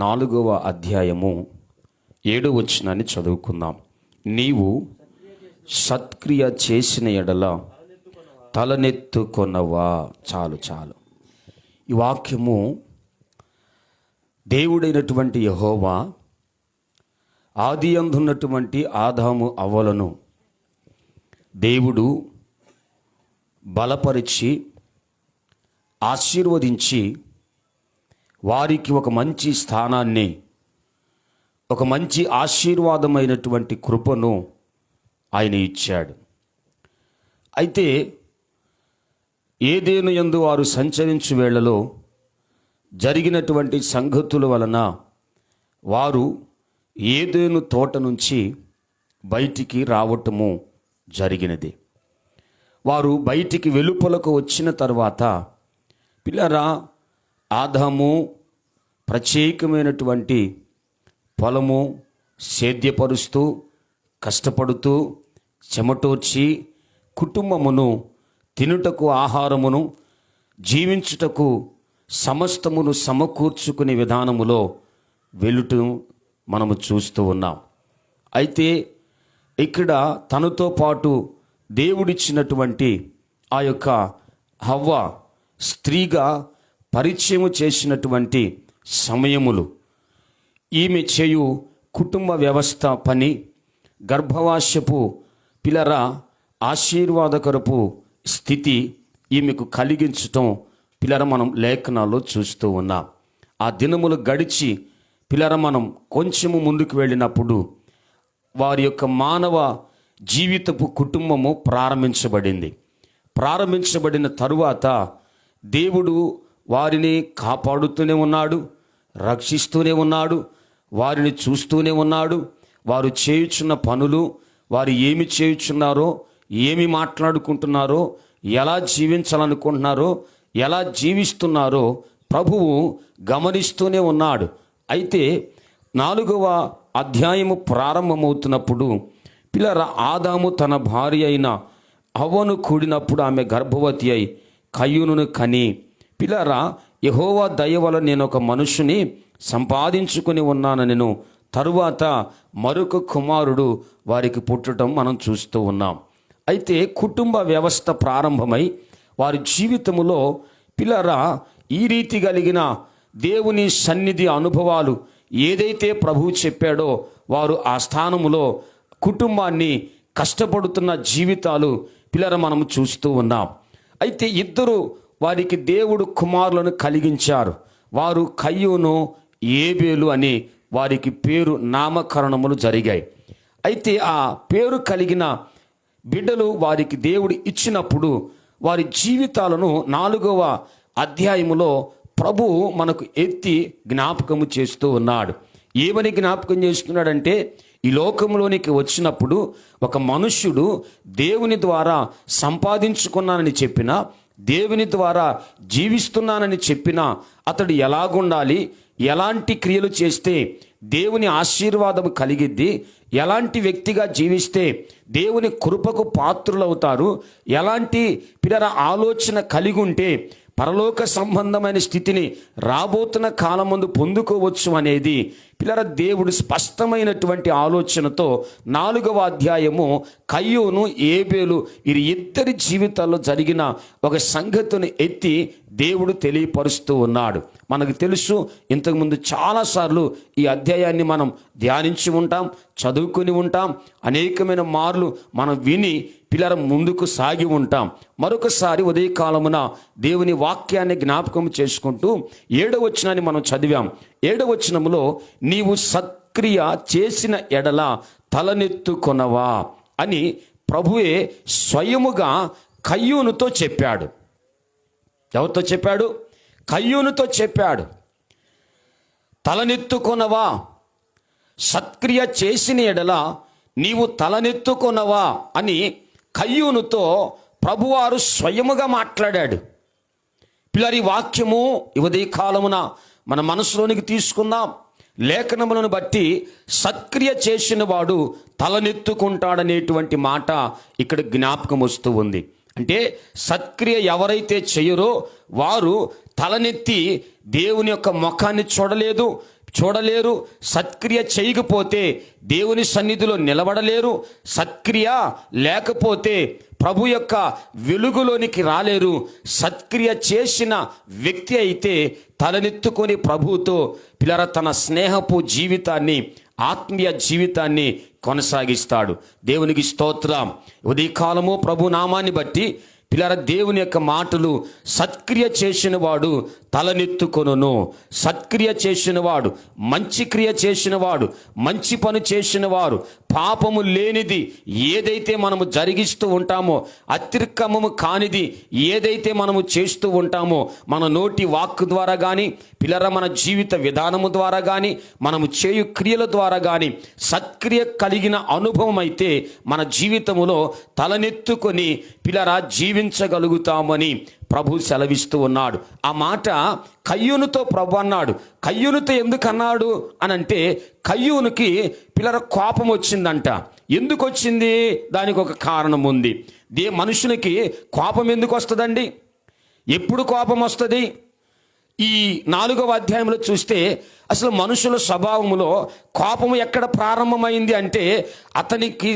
4వ అధ్యాయము 7వ వచనాన్ని చదువుకుందాం. నీవు సత్క్రియ చేసిన ఎడల తలనెత్తుకొనవా. చాలు. ఈ వాక్యము దేవుడైనటువంటి యెహోవా ఆది అందున్నటువంటి ఆదాము అవ్వలను దేవుడు బలపరిచి ఆశీర్వదించి వారికి ఒక మంచి స్థానాన్ని, ఒక మంచి ఆశీర్వాదమైనటువంటి కృపను ఆయన ఇచ్చాడు. అయితే ఏదేను యందు వారు సంచరించు వేళలో జరిగినటువంటి సంగతుల వలన వారు ఏదేను తోట నుంచి బయటికి రావటము జరిగినది. వారు బయటికి వెలుపలకు వచ్చిన తర్వాత పిల్లరా, ఆదాము ప్రత్యేకమైనటువంటి పొలము సేద్యపరుస్తూ కష్టపడుతూ చెమటోర్చి కుటుంబమును తినుటకు ఆహారమును జీవించుటకు సమస్తమును సమకూర్చుకునే విధానములో వెళుతూ మనము చూస్తూ ఉన్నాం. అయితే ఇక్కడ తనతో పాటు దేవుడిచ్చినటువంటి ఆ యొక్క హవ్వ స్త్రీగా పరిచయం చేసినటువంటి సమయములు, ఈమె చేయు కుటుంబ వ్యవస్థ పని, గర్భవాస్యపు పిల్లర ఆశీర్వాదకరపు స్థితి ఈమెకు కలిగించటం పిల్లర మనం లేఖనాల్లో చూస్తూ ఉన్నాం. ఆ దినములు గడిచి పిల్లర మనం కొంచెము ముందుకు వెళ్ళినప్పుడు వారి యొక్క మానవ జీవితపు కుటుంబము ప్రారంభించబడిన తరువాత దేవుడు వారిని కాపాడుతూనే ఉన్నాడు, రక్షిస్తూనే ఉన్నాడు, వారిని చూస్తూనే ఉన్నాడు. వారు చేయుచున్న పనులు, వారు ఏమి చేయుచున్నారో, ఏమి మాట్లాడుకుంటున్నారో, ఎలా జీవించాలనుకుంటున్నారో, ఎలా జీవిస్తున్నారో ప్రభువు గమనిస్తూనే ఉన్నాడు. అయితే 4వ అధ్యాయము ప్రారంభమవుతున్నప్పుడు పిల్లర ఆదాము తన భార్య అయిన హవ్వను కూడినప్పుడు ఆమె గర్భవతి అయి కయ్యూనును కని, పిల్లర యెహోవా దయ వలన నేను ఒక మనుషుని సంపాదించుకుని ఉన్నానని తరువాత మరొక కుమారుడు వారికి పుట్టడం మనం చూస్తూ ఉన్నాం. అయితే కుటుంబ వ్యవస్థ ప్రారంభమై వారి జీవితములో పిల్లర ఈ రీతి కలిగిన దేవుని సన్నిధి అనుభవాలు ఏదైతే ప్రభువు చెప్పాడో వారు ఆ స్థానములో కుటుంబాన్ని కష్టపడుతున్న జీవితాలు పిల్లర మనం చూస్తూ ఉన్నాం. అయితే ఇద్దరు వారికి దేవుడు కుమారులను కలిగించారు. వారు కయ్యూను, ఏబేలు అని వారికి పేరు నామకరణములు జరిగాయి. అయితే ఆ పేరు కలిగిన బిడ్డలు వారికి దేవుడు ఇచ్చినప్పుడు వారి జీవితాలను 4వ అధ్యాయములో ప్రభువు మనకు ఎత్తి జ్ఞాపకము చేస్తూ ఉన్నాడు. ఏమని జ్ఞాపకం చేస్తున్నాడంటే, ఈ లోకంలోనికి వచ్చినప్పుడు ఒక మనుష్యుడు దేవుని ద్వారా సంపాదించుకున్నానని చెప్పినా, దేవుని ద్వారా జీవిస్తున్నానని చెప్పినా అతడు ఎలాగుండాలి, ఎలాంటి క్రియలు చేస్తే దేవుని ఆశీర్వాదం కలిగిద్ది, ఎలాంటి వ్యక్తిగా జీవిస్తే దేవుని కృపకు పాత్రులవుతారు, ఎలాంటి పిల్లల ఆలోచన కలిగి ఉంటే పరలోక సంబంధమైన స్థితిని రాబోతున్న కాలం ముందు పొందుకోవచ్చు అనేది పిల్లల దేవుడు స్పష్టమైనటువంటి ఆలోచనతో 4వ అధ్యాయము కయ్యూను, ఏబేలు వీరి ఇద్దరి జీవితాల్లో జరిగిన ఒక సంగతిని ఎత్తి దేవుడు తెలియపరుస్తూ ఉన్నాడు. మనకు తెలుసు, ఇంతకుముందు చాలాసార్లు ఈ అధ్యాయాన్ని మనం ధ్యానించి ఉంటాం, చదువుకొని ఉంటాం, అనేకమైన మార్లు మనం విని పిల్లల ముందుకు సాగి ఉంటాం. మరొకసారి ఉదయకాలమున దేవుని వాక్యాన్ని జ్ఞాపకం చేసుకుంటూ 7వ వచనాన్ని మనం చదివాం. 7వ వచనములో నీవు సత్క్రియ చేసిన ఎడల తలనెత్తుకొనవా అని ప్రభువే స్వయముగా కయ్యూనుతో చెప్పాడు. ఎవరితో చెప్పాడు? కయ్యూనుతో చెప్పాడు. తలనెత్తుకొనవా, సత్క్రియ చేసిన ఎడల నీవు తలనెత్తుకొనవా అని కయ్యూనుతో ప్రభువారు స్వయముగా మాట్లాడాడు. పిల్లరి వాక్యము ఉదయ కాలమున మన మనసులోనికి తీసుకుందాం. లేఖనములను బట్టి సత్క్రియ చేసిన వాడు తలనెత్తుకుంటాడనేటువంటి మాట ఇక్కడ జ్ఞాపకం వస్తూ ఉంది. అంటే సత్క్రియ ఎవరైతే చేయరో వారు తలనెత్తి దేవుని యొక్క ముఖాన్ని చూడలేదు, చూడలేరు, సత్క్రియ చేయకపోతే దేవుని సన్నిధిలో నిలబడలేరు, సత్క్రియ లేకపోతే ప్రభు యొక్క వెలుగులోనికి రాలేరు. సత్క్రియ చేసిన వ్యక్తి అయితే తలనెత్తుకొని ప్రభువుతో పిల్లర తన స్నేహపు జీవితాన్ని, ఆత్మీయ జీవితాన్ని కొనసాగిస్తాడు. దేవునికి స్తోత్రం. ఉదయకాలము ప్రభు నామాన్ని బట్టి పిల్లర దేవుని యొక్క మాటలు, సత్క్రియ చేసిన వాడు తలనెత్తుకొనును, సత్క్రియ చేసినవాడు, మంచి క్రియ చేసినవాడు, మంచి పని చేసిన వారు, పాపము లేనిది ఏదైతే మనము జరిగిస్తూ ఉంటామో, అతిక్రమము కానిది ఏదైతే మనము చేస్తూ ఉంటామో, మన నోటి వాక్కు ద్వారా కానీ పిల్లర మన జీవిత విధానము ద్వారా కానీ మనము చేయు క్రియల ద్వారా కానీ సత్క్రియ కలిగిన అనుభవం అయితే మన జీవితములో తలనెత్తుకొని పిల్లర జీవించగలుగుతామని ప్రభు సెలవిస్తూ ఉన్నాడు. ఆ మాట కయ్యూనుతో ప్రభు అన్నాడు. కయ్యూనుతో ఎందుకు అన్నాడు అనంటే, కయ్యూనుకి పిల్లర కోపం వచ్చిందంట. ఎందుకు వచ్చింది? దానికి ఒక కారణం ఉంది. మనుషునికి కోపం ఎందుకు వస్తుందండి? ఎప్పుడు కోపం వస్తుంది? ఈ 4వ అధ్యాయంలో చూస్తే అసలు మనుషుల స్వభావములో కోపము ఎక్కడ ప్రారంభమైంది అంటే, అతనికి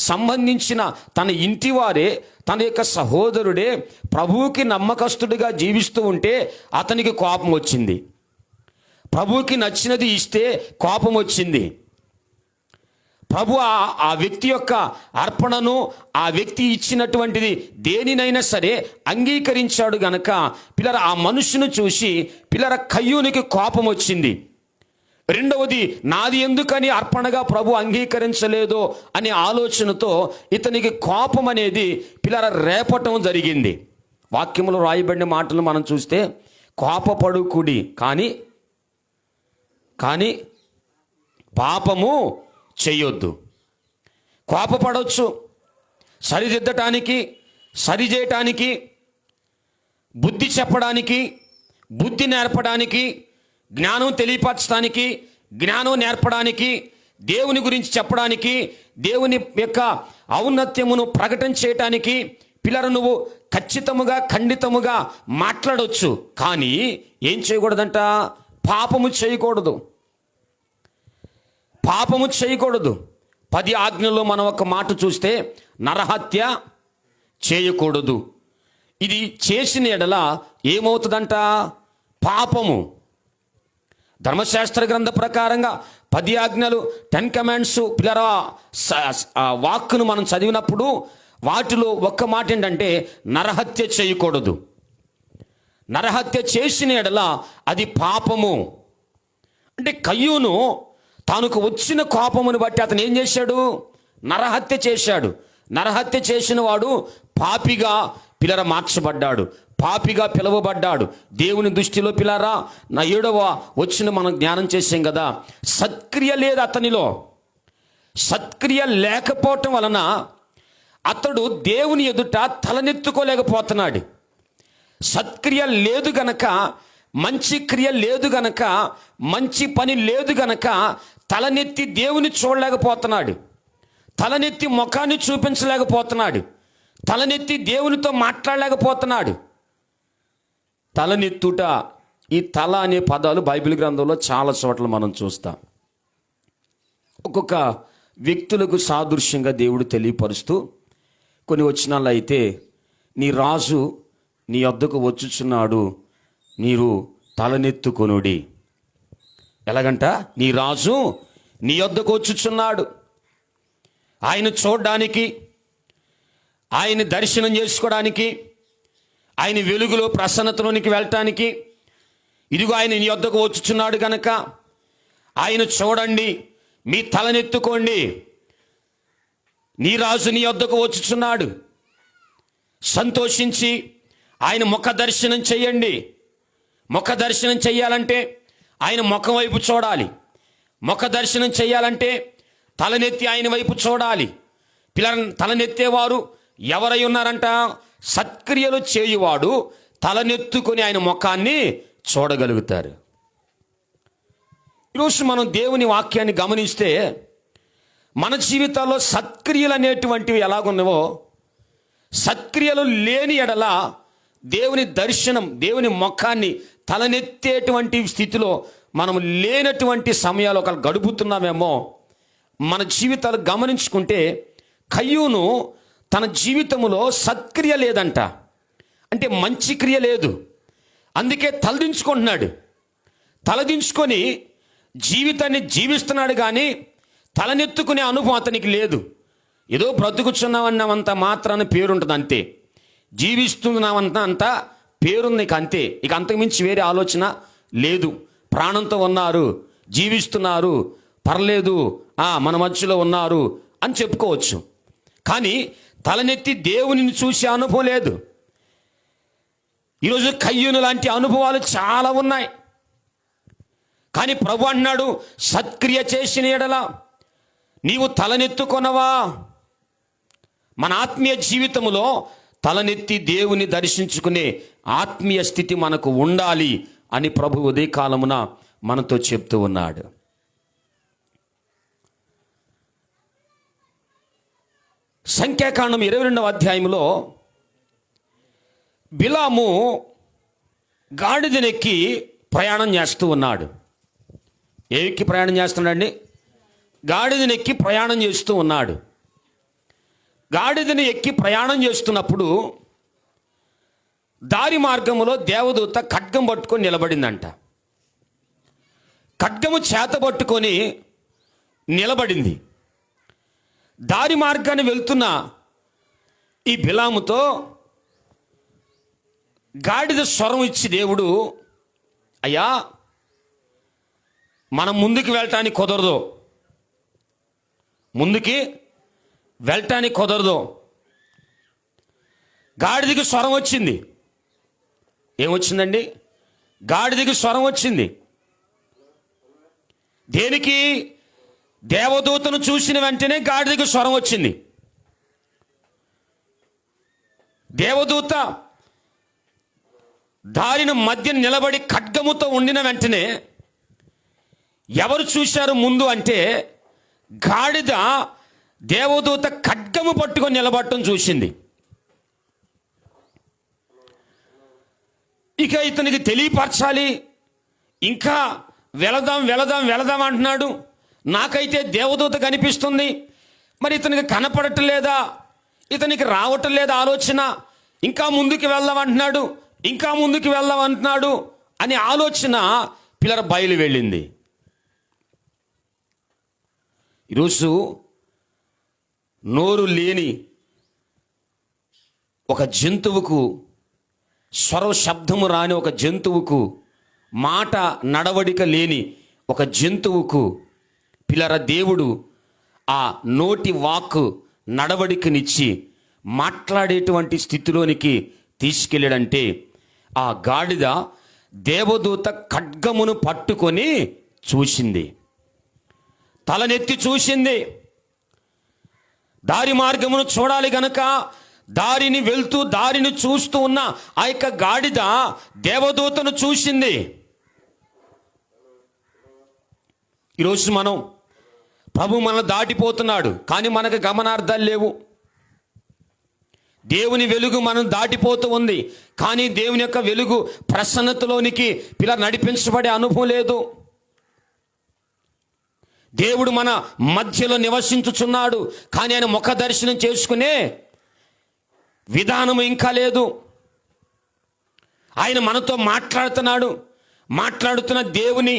సంబంధించిన తన ఇంటివారే, తన యొక్క సహోదరుడే ప్రభువుకి నమ్మకస్తుడిగా జీవిస్తూ ఉంటే అతనికి కోపం వచ్చింది. ప్రభువుకి నచ్చినది ఇస్తే కోపం వచ్చింది. ప్రభు ఆ వ్యక్తి యొక్క అర్పణను, ఆ వ్యక్తి ఇచ్చినటువంటిది దేనినైనా సరే అంగీకరించాడు గనక పిల్లర ఆ మనుషును చూసి పిల్లర కయ్యూనికి కోపం వచ్చింది. రెండవది, నాది ఎందుకని అర్పణగా ప్రభు అంగీకరించలేదో అనే ఆలోచనతో ఇతనికి కోపం అనేది పిల్లర రేపటం జరిగింది. వాక్యములో రాయబడిన మాటలు మనం చూస్తే, కోపపడుకుడి కానీ పాపము చేయొద్దు. కోపపడవచ్చు సరిదిద్దటానికి, సరిచేయటానికి, బుద్ధి చెప్పడానికి, బుద్ధి నేర్పడానికి, జ్ఞానం తెలియపరచడానికి, జ్ఞానం నేర్పడానికి, దేవుని గురించి చెప్పడానికి, దేవుని యొక్క ఔన్నత్యమును ప్రకటన చేయటానికి పిల్లలు నువ్వు ఖచ్చితముగా, ఖండితముగా మాట్లాడవచ్చు. కానీ ఏం చేయకూడదంట? పాపము చేయకూడదు. పాపము చేయకూడదు. 10 ఆజ్ఞల్లో మనం ఒక మాట చూస్తే, నరహత్య చేయకూడదు. ఇది చేసిన ఎడల ఏమవుతుందంట? పాపము. ధర్మశాస్త్ర గ్రంథ ప్రకారంగా 10 ఆజ్ఞలు, 10 కమాండ్స్ పిల్లరా వాక్కును మనం చదివినప్పుడు వాటిలో ఒక్క మాట ఏంటంటే, నరహత్య చేయకూడదు. నరహత్య చేసిన ఎడల అది పాపము. అంటే కయ్యూను తానుకు వచ్చిన కోపమును బట్టి అతను ఏం చేశాడు? నరహత్య చేశాడు. నరహత్య చేసిన వాడు పాపిగా పిల్లర మార్చబడ్డాడు, పాపిగా పిలువబడ్డాడు. దేవుని దృష్టిలో పిల్లరా, నా 7వ వచ్చిన మనం జ్ఞానం చేసాం కదా, సత్క్రియ లేదు అతనిలో. సత్క్రియ లేకపోవటం వలన అతడు దేవుని ఎదుట తలనెత్తుకోలేకపోతున్నాడు. సత్క్రియ లేదు గనక, మంచి క్రియ లేదు గనక, మంచి పని లేదు గనక తలనెత్తి దేవుని చూడలేకపోతున్నాడు, తలనెత్తి ముఖాన్ని చూపించలేకపోతున్నాడు, తలనెత్తి దేవునితో మాట్లాడలేకపోతున్నాడు. తలనెత్తుట, ఈ తల అనే పదాలు బైబిల్ గ్రంథంలో చాలా చోట్ల మనం చూస్తాం. ఒక్కొక్క వ్యక్తులకు సాదృశ్యంగా దేవుడు తెలియపరుస్తూ కొన్ని వచనాలు అయితే, నీ రాజు నీ వద్దకు వచ్చుచున్నాడు, మీరు తలనెత్తుకొనుడి. ఎలాగంట? నీ రాజు నీ వద్దకు వచ్చుచున్నాడు. ఆయన చూడడానికి, ఆయన దర్శనం చేసుకోవడానికి, ఆయన వెలుగులో ప్రసన్నతలోనికి వెళ్ళటానికి, ఇదిగో ఆయన నీ వద్దకు వచ్చుచున్నాడు కనుక ఆయన చూడండి, మీ తలనెత్తుకోండి. నీ రాజు నీ వద్దకు వచ్చుచున్నాడు. సంతోషించి ఆయన ముఖ దర్శనం చెయ్యండి. ముఖ దర్శనం చెయ్యాలంటే ఆయన ముఖం వైపు చూడాలి. ముఖ దర్శనం చెయ్యాలంటే తలనెత్తి ఆయన వైపు చూడాలి. తలనెత్తేవారు ఎవరై ఉన్నారంట? సత్క్రియలు చేయువాడు తలనెత్తుకొని ఆయన ముఖాన్ని చూడగలుగుతారు. ఈరోజు మనం దేవుని వాక్యాన్ని గమనిస్తే మన జీవితాల్లో సత్క్రియలు అనేటువంటివి ఎలాగున్నావో, సత్క్రియలు లేని ఎడల దేవుని దర్శనం, దేవుని ముఖాన్ని తలనెత్తేటువంటి స్థితిలో మనం లేనటువంటి సమయాలు ఒకళ్ళు గడుపుతున్నామేమో. మన జీవితాలు గమనించుకుంటే కయ్యూను తన జీవితంలో సత్క్రియ లేదంట, అంటే మంచి క్రియ లేదు. అందుకే తలదించుకుంటున్నాడు. తలదించుకొని జీవితాన్ని జీవిస్తున్నాడు, కానీ తలనెత్తుకునే అనుభవం అతనికి లేదు. ఏదో బ్రతుకుచున్నామన్నంత మాత్రాన పేరుంటుంది అంతే, జీవిస్తున్నామంత అంత పేరుంది నీకు అంతే. ఇక అంతకుమించి వేరే ఆలోచన లేదు. ప్రాణంతో ఉన్నారు, జీవిస్తున్నారు, పర్లేదు, మన మధ్యలో ఉన్నారు అని చెప్పుకోవచ్చు. కానీ తలనెత్తి దేవునిని చూసే అనుభవం లేదు. ఈరోజు కయ్యూను లాంటి అనుభవాలు చాలా ఉన్నాయి. కానీ ప్రభు అన్నాడు, సత్క్రియ చేసిన ఎడల నీవు తలనెత్తుకొనవా. మన ఆత్మీయ జీవితంలో తలనెత్తి దేవుని దర్శించుకునే ఆత్మీయ స్థితి మనకు ఉండాలి అని ప్రభు ఉదయకాలమున మనతో చెప్తూ ఉన్నాడు. సంఖ్యాకాండం 22వ అధ్యాయంలో బిలాము గాడిదనెక్కి ప్రయాణం చేస్తూ ఉన్నాడు. ఎక్కి ప్రయాణం చేస్తున్నాడండి? గాడిదనెక్కి ప్రయాణం చేస్తూ ఉన్నాడు. గాడిదని ఎక్కి ప్రయాణం చేస్తున్నప్పుడు దారి మార్గంలో దేవదూత ఖడ్గం పట్టుకొని నిలబడిందంట. ఖడ్గము చేత పట్టుకొని నిలబడింది. దారి మార్గాన్ని వెళ్తున్న ఈ బిలాముతో గాడిద స్వరం ఇచ్చి దేవుడు, అయ్యా మనం ముందుకు వెళ్ళటానికి కుదరదు, ముందుకి వెళ్ళటానికి కుదరదు. గాడిదకి స్వరం వచ్చింది. ఏమొచ్చిందండి? గాడిదకి స్వరం వచ్చింది. దేనికి? దేవదూతను చూసిన వెంటనే గాడిదకి స్వరం వచ్చింది. దేవదూత దారిన మధ్య నిలబడి ఖడ్గముతో ఉండిన వెంటనే ఎవరు చూశారు ముందు అంటే, గాడిద దేవదూత ఖడ్గము పట్టుకొని నిలబడటం చూసింది. ఇక ఇతనికి తెలియపరచాలి, ఇంకా వెళదాం వెళదాం వెళదాం అంటున్నాడు. నాకైతే దేవదూత కనిపిస్తుంది, మరి ఇతనికి కనపడటం లేదా, ఇతనికి రావటం లేదా ఆలోచన. ఇంకా ముందుకు వెళ్దాం అంటున్నాడు, ఇంకా ముందుకు వెళ్దాం అంటున్నాడు అనే ఆలోచన పిల్లల బయలు వెళ్ళింది. ఈరోజు నోరు లేని ఒక జంతువుకు, స్వర శబ్దము రాని ఒక జంతువుకు, మాట నడవడిక లేని ఒక జంతువుకు పిల్లర దేవుడు ఆ నోటి వాక్కు నడవడికనిచ్చి మాట్లాడేటువంటి స్థితిలోనికి తీసుకెళ్ళాడంటే, ఆ గాడిద దేవదూత ఖడ్గమును పట్టుకొని చూసింది, తలనెత్తి చూసింది. దారి మార్గమును చూడాలి గనక దారిని వెళ్తూ దారిని చూస్తూ ఉన్న ఆ యొక్క గాడిద దేవదూతను చూసింది. ఈరోజు మనం ప్రభు మనల్ని దాటిపోతున్నాడు, కానీ మనకు గమనార్థాలు లేవు. దేవుని వెలుగు మనం దాటిపోతూ ఉంది, కానీ దేవుని యొక్క వెలుగు ప్రసన్నతలోనికి పిల్ల నడిపించబడే అనుభవం లేదు. దేవుడు మన మధ్యలో నివసించుచున్నాడు, కానీ ఆయన ముఖ దర్శనం చేసుకునే విధానం ఇంకా లేదు. ఆయన మనతో మాట్లాడుతున్నాడు. మాట్లాడుతున్న దేవుని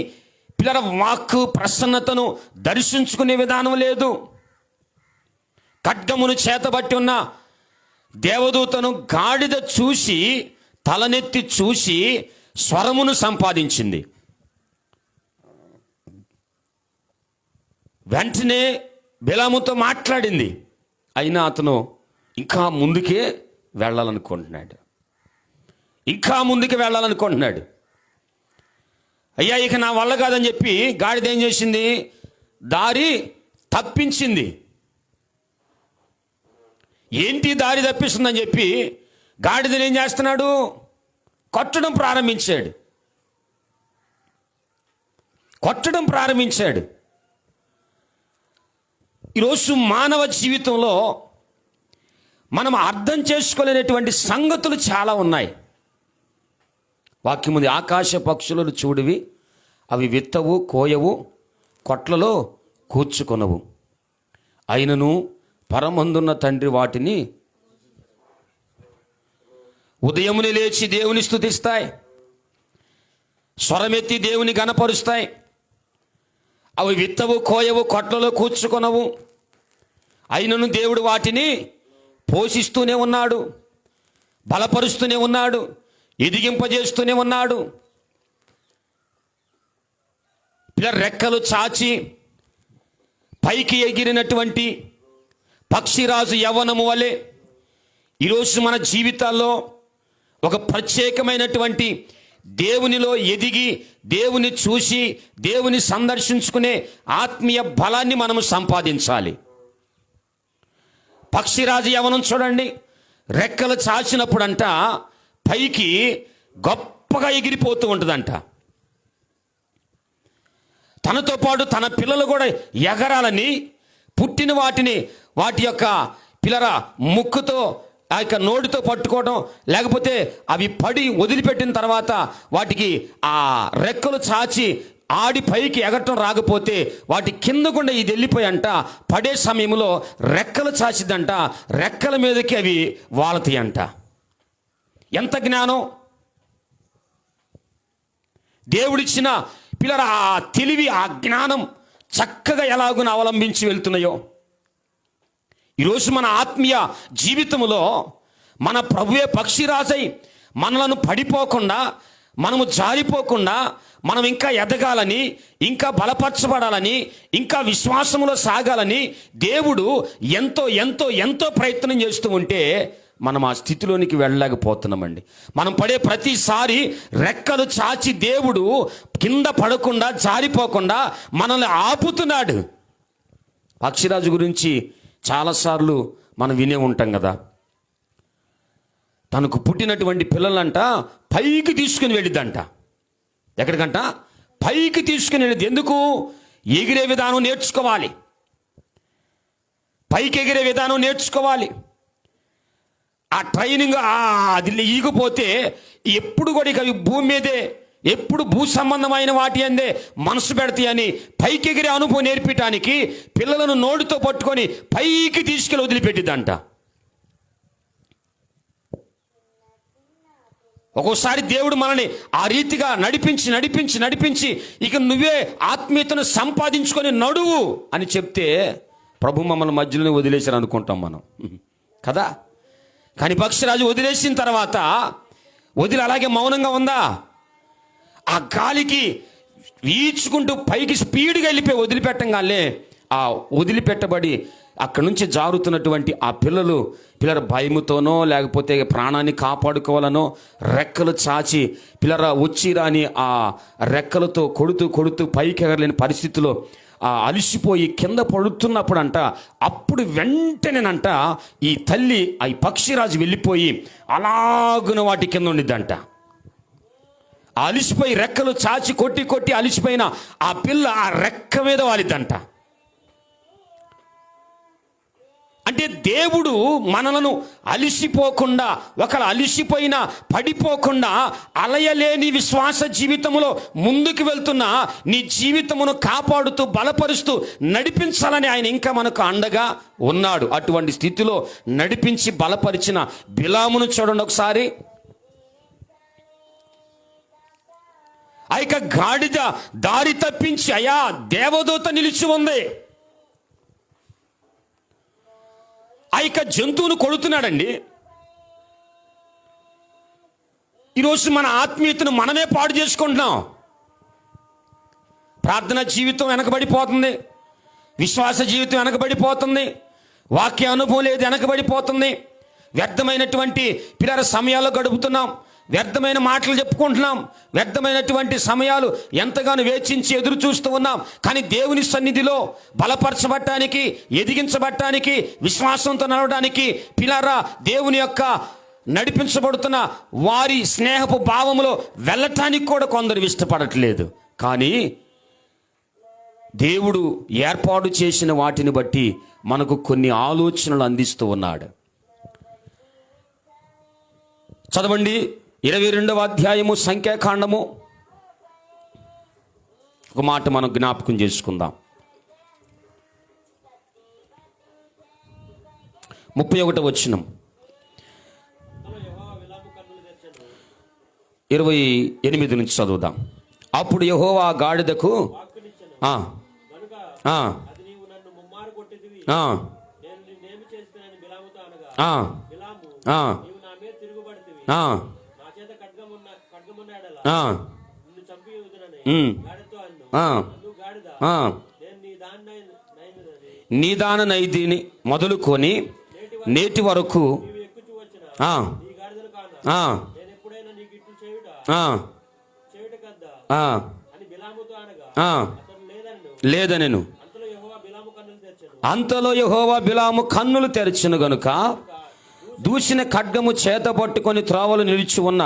పిల్లల వాక్కు ప్రసన్నతను దర్శించుకునే విధానం లేదు. ఖడ్గమును చేతబట్టి ఉన్న దేవదూతను గాడిద చూసి, తలనెత్తి చూసి స్వరమును సంపాదించింది. వెంటనే బిలాముతో మాట్లాడింది. అయినా అతను ఇంకా ముందుకే వెళ్ళాలనుకుంటున్నాడు, ఇంకా ముందుకు వెళ్ళాలనుకుంటున్నాడు. అయ్యా ఇక నా వల్ల కాదని చెప్పి గాడిద ఏం చేసింది? దారి తప్పించింది. ఏంటి దారి తప్పిస్తుందని చెప్పి గాడిదని ఏం చేస్తున్నాడు? కొట్టడం ప్రారంభించాడు. ఈరోజు మానవ జీవితంలో మనం అర్థం చేసుకోలేనటువంటి సంగతులు చాలా ఉన్నాయి. వాక్యం ఉంది, ఆకాశ పక్షులను చూడివి, అవి విత్తవు, కోయవు, కొట్లలో కూర్చుకొనవు. అయినను పరమందున్న తండ్రి వాటిని ఉదయముని లేచి దేవుని స్తుతిస్తాయి, స్వరమెత్తి దేవుని గణపరుస్తాయి. అవి విత్తవు, కోయవు, కొట్లలో కూర్చుకొనవు. అయినను దేవుడు వాటిని పోషిస్తూనే ఉన్నాడు, బలపరుస్తూనే ఉన్నాడు, ఎదిగింపజేస్తూనే ఉన్నాడు. రెక్కలు చాచి పైకి ఎగిరినటువంటి పక్షిరాజు యవ్వనము వలె ఈరోజు మన జీవితాల్లో ఒక ప్రత్యేకమైనటువంటి దేవునిలో ఎదిగి, దేవుని చూసి, దేవుని సందర్శించుకునే ఆత్మీయ బలాన్ని మనము సంపాదించాలి. పక్షిరాజు యవ్వనం చూడండి, రెక్కలు చాచినప్పుడంట పైకి గొప్పగా ఎగిరిపోతూ ఉంటుందంట. తనతో పాటు తన పిల్లలు కూడా ఎగరాలని పుట్టిన వాటిని వాటి యొక్క పిల్లల ముక్కుతో ఆ యొక్క నోటితో పట్టుకోవడం, లేకపోతే అవి పడి వదిలిపెట్టిన తర్వాత వాటికి ఆ రెక్కలు చాచి ఆడి పైకి ఎగరటం రాకపోతే వాటి కింద గుండా ఇది వెళ్ళిపోయంట. పడే సమయంలో రెక్కలు చాచిద్దంట, రెక్కల మీదకి అవి వాలతాయంట. ఎంత జ్ఞానం! దేవుడిచ్చిన పిల్లల ఆ తెలివి, ఆ జ్ఞానం చక్కగా ఎలాగున అవలంబించి వెళ్తున్నాయో. ఈరోజు మన ఆత్మీయ జీవితంలో మన ప్రభువే పక్షిరాజై మనలను పడిపోకుండా, మనము జారిపోకుండా, మనం ఇంకా ఎదగాలని, ఇంకా బలపరచబడాలని, ఇంకా విశ్వాసంలో సాగాలని దేవుడు ఎంతో ఎంతో ఎంతో ప్రయత్నం చేస్తూ ఉంటే మనం ఆ స్థితిలోనికి వెళ్ళలేకపోతున్నామండి. మనం పడే ప్రతిసారి రెక్కలు చాచి దేవుడు కింద పడకుండా, జారిపోకుండా మనల్ని ఆపుతున్నాడు. పక్షిరాజు గురించి చాలాసార్లు మనం వినే ఉంటాం కదా. తనకు పుట్టినటువంటి పిల్లలంట పైకి తీసుకుని వెళ్ళిద్దంట. ఎక్కడికంట? పైకి తీసుకుని వెళ్ళిద్ది. ఎందుకు? ఎగిరే విధానం నేర్చుకోవాలి, పైకి ఎగిరే విధానం నేర్చుకోవాలి. ఆ ట్రైనింగ్ అది ఈగిపోతే ఎప్పుడు కూడా ఇక భూమి మీదే, ఎప్పుడు భూ సంబంధమైన వాటి అందే మనసు పెడతాయని పైకి ఎగిరే అనుభవం నేర్పించడానికి పిల్లలను నోటితో పట్టుకొని పైకి తీసుకెళ్ళి వదిలిపెట్టిద్దంట. ఒక్కోసారి దేవుడు మనల్ని ఆ రీతిగా నడిపించి నడిపించి నడిపించి ఇక నువ్వే ఆత్మీయతను సంపాదించుకొని నడువు అని చెప్తే ప్రభు మమ్మల్ని మధ్యలోనే వదిలేశారు అనుకుంటాం మనం కదా. కానీ పక్షిరాజు వదిలేసిన తర్వాత వదిలి అలాగే మౌనంగా ఉందా? ఆ గాలికి ఈడ్చుకుంటూ పైకి స్పీడ్గా వెళ్ళిపోయి వదిలిపెట్టంగానే ఆ వదిలిపెట్టబడి అక్కడి నుంచి జారుతున్నటువంటి ఆ పిల్లల భయముతోనో లేకపోతే ప్రాణాన్ని కాపాడుకోవాలనో రెక్కలు చాచి పిల్లల వచ్చిరాని ఆ రెక్కలతో కొడుతూ కొడుతూ పైకి ఎగరలేని పరిస్థితిలో అలిసిపోయి కింద పడుతున్నప్పుడంట, అప్పుడు వెంటనేనంట ఈ తల్లి ఈ పక్షిరాజు వెళ్ళిపోయి అలాగున వాటి కింద ఉండిద్దంట. అలిసిపోయి రెక్కలు చాచి కొట్టి కొట్టి అలిసిపోయిన ఆ పిల్ల ఆ రెక్క మీద వాలిద్దంట. అంటే దేవుడు మనలను అలిసిపోకుండా, ఒకవేళ అలిసిపోయినా పడిపోకుండా అలయలేని విశ్వాస జీవితంలో ముందుకు వెళ్తున్న నీ జీవితమును కాపాడుతూ బలపరుస్తూ నడిపించాలని ఆయన ఇంకా మనకు అండగా ఉన్నాడు. అటువంటి స్థితిలో నడిపించి బలపరిచిన బిలామును చూడండి ఒకసారి. ఆ యొక్క గాడిద దారి తప్పించి అయా దేవదూత నిలిచి ఉంది, ఆ యొక్క జంతువును కొడుతున్నాడండి. ఈరోజు మన ఆత్మీయతను మనమే పాడు చేసుకుంటున్నాం. ప్రార్థన జీవితం వెనకబడిపోతుంది, విశ్వాస జీవితం వెనకబడిపోతుంది, వాక్య అనుభవం లేదు వెనకబడిపోతుంది. వ్యర్థమైనటువంటి పిల్లల సమయాల్లో గడుపుతున్నాం, వ్యర్థమైన మాటలు చెప్పుకుంటున్నాం, వ్యర్థమైనటువంటి సమయాలు ఎంతగానో వేచించి ఎదురు చూస్తూ ఉన్నాం. కానీ దేవుని సన్నిధిలో బలపరచబడటానికి, ఎదిగించబడటానికి, విశ్వాసంతో నడవడానికి పిల్లరా దేవుని యొక్క నడిపించబడుతున్న వారి స్నేహపు భావములో వెళ్ళటానికి కూడా కొందరు ఇష్టపడట్లేదు. కానీ దేవుడు ఏర్పాటు చేసిన వాటిని బట్టి మనకు కొన్ని ఆలోచనలు అందిస్తూ ఉన్నాడు. చదవండి 22వ అధ్యాయము సంఖ్యాకాండము ఒక మాట మనం జ్ఞాపకం చేసుకుందాం. 31వ వచనం 28 నుంచి చదువుదాం. అప్పుడు యెహోవా గాడిదకు ఆ ఆ ఆ నీదాననైదిని మొదలుకొని నేటి వరకు లేదనెను. అంతలో యెహోవా బిలాము కన్నులు తెరచెను గనుక దూసిన ఖడ్గము చేత పట్టుకొని త్రోవలు నిలిచి ఉన్న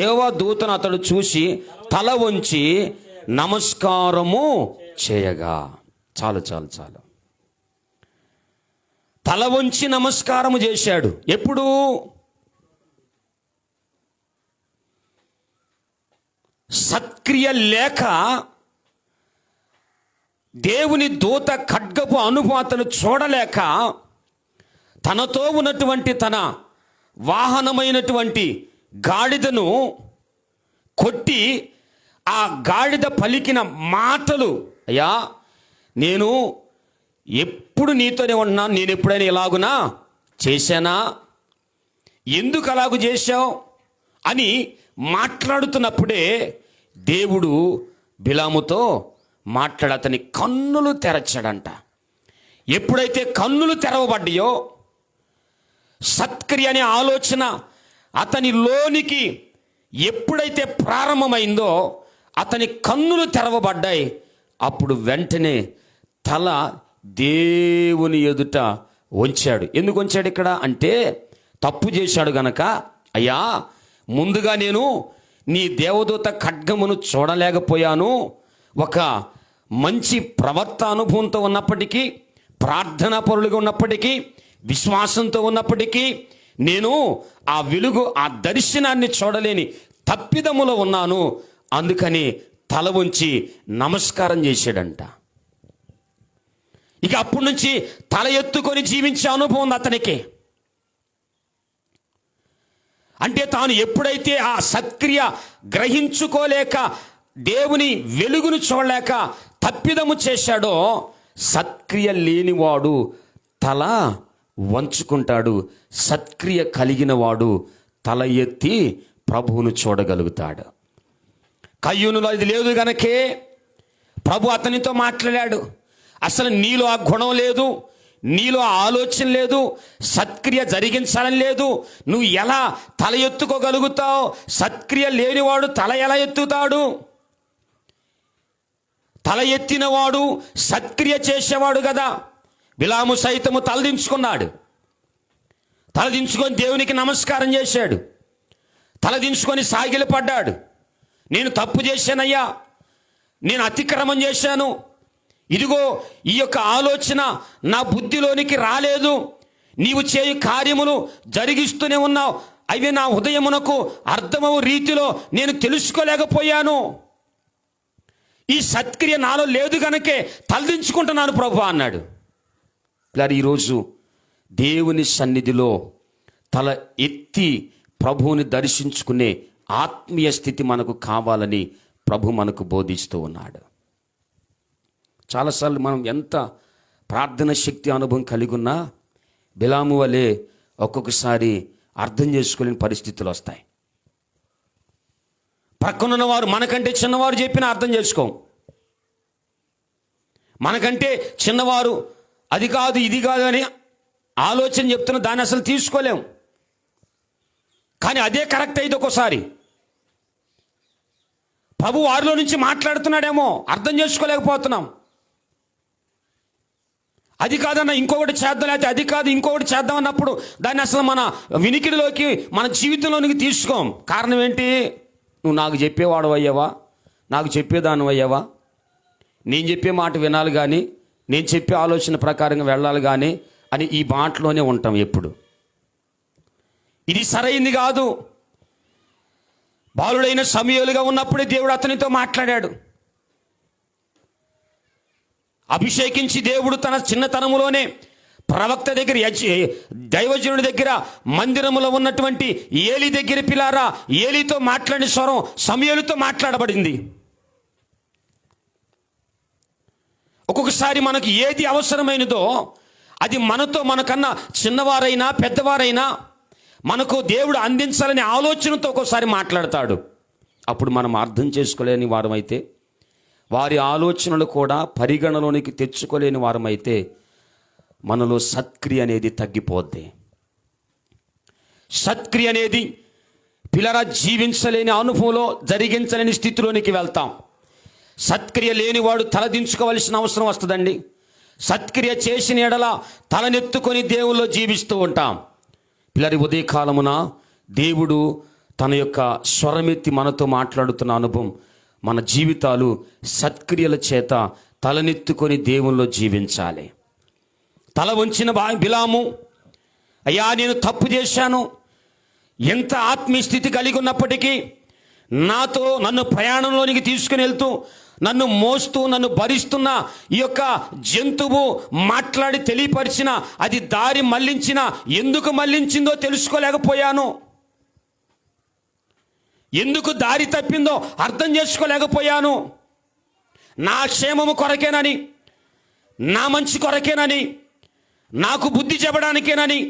యెహోవా దూతను అతడు చూసి తల వంచి నమస్కారము చేయగా. చాలు చాలు చాలు. తల వంచి నమస్కారము చేశాడు. ఎప్పుడు? సత్క్రియ లేక దేవుని దూత ఖడ్గపు అనుపాతను చూడలేక తనతో ఉన్నటువంటి తన వాహనమైనటువంటి గాడిదను కొట్టి ఆ గాడిద పలికిన మాటలు, అయ్యా నేను ఎప్పుడు నీతోనే ఉన్నాను, నేను ఎప్పుడైనా ఇలాగునా చేశానా, ఎందుకు అలాగూ చేశావు అని మాట్లాడుతున్నప్పుడే దేవుడు బిలాముతో మాట్లాడి అతని కన్నులు తెరచాడంట. ఎప్పుడైతే కన్నులు తెరవబడ్డాయో, సత్క్రియ అనే ఆలోచన అతని లోనికి ఎప్పుడైతే ప్రారంభమైందో అతని కన్నులు తెరవబడ్డాయి. అప్పుడు వెంటనే తల దేవుని ఎదుట వంచాడు. ఎందుకు వంచాడు ఇక్కడ అంటే, తప్పు చేశాడు గనక, అయ్యా ముందుగా నేను నీ దేవదూత ఖడ్గమును చూడలేకపోయాను. ఒక మంచి ప్రవర్త అనుభవంతో ఉన్నప్పటికీ, ప్రార్థనా పరులుగా ఉన్నప్పటికీ, విశ్వాసంతో ఉన్నప్పటికీ నేను ఆ వెలుగు, ఆ దర్శనాన్ని చూడలేని తప్పిదములో ఉన్నాను. అందుకని తల వంచి నమస్కారం చేశాడంట. ఇక అప్పటి నుంచి తల ఎత్తుకొని జీవించే అనుభవం ఉంది అతనికి. అంటే తాను ఎప్పుడైతే ఆ సత్క్రియ గ్రహించుకోలేక, దేవుని వెలుగును చూడలేక తప్పిదము చేశాడో, సత్క్రియ లేనివాడు తల వంచుకుంటాడు. సత్క్రియ కలిగిన వాడు తల ఎత్తి ప్రభువును చూడగలుగుతాడు. కయ్యూనులో ఇది లేదు గనకే ప్రభు అతనితో మాట్లాడాడు. అసలు నీలో ఆ గుణం లేదు, నీలో ఆ ఆలోచన లేదు, సత్క్రియ జరిగించాలని లేదు, నువ్వు ఎలా తల ఎత్తుకోగలుగుతావు? సత్క్రియ లేనివాడు తల ఎలా ఎత్తుతాడు? తల ఎత్తినవాడు సత్క్రియ చేసేవాడు కదా. బిలాము సైతము తలదించుకున్నాడు. తలదించుకొని దేవునికి నమస్కారం చేశాడు. తలదించుకొని సాగిలపడ్డాడు. నేను తప్పు చేశానయ్యా, నేను అతిక్రమం చేశాను, ఇదిగో ఈ యొక్క ఆలోచన నా బుద్ధిలోనికి రాలేదు, నీవు చేయు కార్యములు జరిగిస్తూనే ఉన్నావు, అవి నా హృదయమునకు అర్థమవు రీతిలో నేను తెలుసుకోలేకపోయాను, ఈ సత్క్రియ నాలో లేదు కనుకే తలదించుకుంటున్నాను ప్రభు అన్నాడు. ఈరోజు దేవుని సన్నిధిలో తల ఎత్తి ప్రభువుని దర్శించుకునే ఆత్మీయ స్థితి మనకు కావాలని ప్రభు మనకు బోధిస్తూ ఉన్నాడు. చాలాసార్లు మనం ఎంత ప్రార్థన శక్తి అనుభవం కలిగి ఉన్నా బిలాము వలె ఒక్కొక్కసారి అర్థం చేసుకోలేని పరిస్థితులు వస్తాయి. ప్రక్కనున్న వారు మనకంటే చిన్నవారు చెప్పినా అర్థం చేసుకోం. మనకంటే చిన్నవారు అది కాదు ఇది కాదు అని ఆలోచన చెప్తున్న దాన్ని అసలు తీసుకోలేం. కానీ అదే కరెక్ట్ అయితే ఒక్కోసారి ప్రభు వారిలో నుంచి మాట్లాడుతున్నాడేమో అర్థం చేసుకోలేకపోతున్నాం. అది కాదన్న ఇంకొకటి చేద్దాం, లేకపోతే అది కాదు ఇంకొకటి చేద్దాం అన్నప్పుడు దాన్ని అసలు మన వినికిడిలోకి, మన జీవితంలోనికి తీసుకోం. కారణం ఏంటి? నువ్వు నాకు చెప్పేవాడు అయ్యావా, నాకు చెప్పేదాను అయ్యావా, నేను చెప్పే మాట వినాలి కానీ, నేను చెప్పే ఆలోచన ప్రకారంగా వెళ్ళాలి కానీ అని ఈ మాటలోనే ఉంటాం ఎప్పుడు. ఇది సరైంది కాదు. బాలుడైన సమూయేలుగా ఉన్నప్పుడే దేవుడు అతనితో మాట్లాడాడు. అభిషేకించి దేవుడు తన చిన్నతనములోనే ప్రవక్త దగ్గర, దైవజనుడి దగ్గర, మందిరములో ఉన్నటువంటి ఏలి దగ్గర పిల్లారా, ఏలితో మాట్లాడిన స్వరం సమూయేలుతో మాట్లాడబడింది. ఒక్కొక్కసారి మనకు ఏది అవసరమైనదో అది మనకన్నా చిన్నవారైనా పెద్దవారైనా మనకు దేవుడు అందించాలనే ఆలోచనతో ఒక్కోసారి మాట్లాడతాడు. అప్పుడు మనం అర్థం చేసుకోలేని వారమైతే, వారి ఆలోచనలు కూడా పరిగణలోనికి తెచ్చుకోలేని వారమైతే మనలో సత్క్రియ అనేది తగ్గిపోద్ది. సత్క్రియ అనేది పిల్లరా జీవించలేని అనుభవంలో జరిగించలేని స్థితిలోనికి వెళ్తాం. సత్క్రియ లేనివాడు తలదించుకోవలసిన అవసరం వస్తుందండి. సత్క్రియ చేసిన ఎడల తలనెత్తుకొని దేవుల్లో జీవిస్తూ ఉంటాం. పిల్లరి ఉదయకాలమున దేవుడు తన యొక్క స్వరమెత్తి మనతో మాట్లాడుతున్న అనుభవం, మన జీవితాలు సత్క్రియల చేత తలనెత్తుకొని దేవుల్లో జీవించాలి. తల వంచిన బిలాము, అయ్యా నేను తప్పు చేశాను, ఎంత ఆత్మీయ స్థితి కలిగి ఉన్నప్పటికీ నన్ను ప్రయాణంలోనికి తీసుకుని వెళ్తూ, నన్ను మోస్తూ, నన్ను భరిస్తున్న ఈ యొక్క జంతువు మాట్లాడి తెలియపరిచిన, అది దారి మళ్లించిన, ఎందుకు మళ్లించిందో తెలుసుకోలేకపోయాను, ఎందుకు దారి తప్పిందో అర్థం చేసుకోలేకపోయాను. నా క్షేమము కొరకేనని, నా మంచి కొరకేనని, నాకు బుద్ధి చెప్పడానికేనని,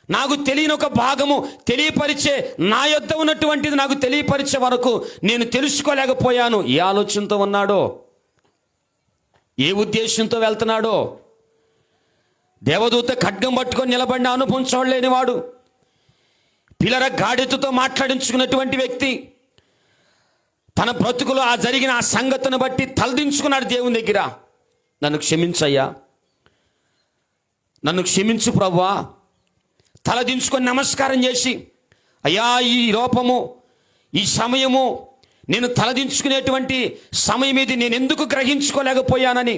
నాకు తెలియని ఒక భాగము తెలియపరిచే, నా యొద్ద ఉన్నటువంటిది నాకు తెలియపరిచే వరకు నేను తెలుసుకోలేకపోయాను. ఏ ఆలోచనతో ఉన్నాడో, ఏ ఉద్దేశంతో వెళ్తున్నాడో. దేవదూత ఖడ్గం పట్టుకొని నిలబడిన అనుభవం చూడలేనివాడు, పిల్లర గాడిదతో మాట్లాడించుకున్నటువంటి వ్యక్తి తన బ్రతుకులో జరిగిన ఆ సంగతిని బట్టి తలదించుకున్నాడు దేవుని దగ్గర. నన్ను క్షమించయ్యా, నన్ను క్షమించు ప్రభువా. తలదించుకొని నమస్కారం చేసి, అయ్యా ఈ లోపము, ఈ సమయము, నేను తలదించుకునేటువంటి సమయం ఇది నేను ఎందుకు గ్రహించుకోలేకపోయానని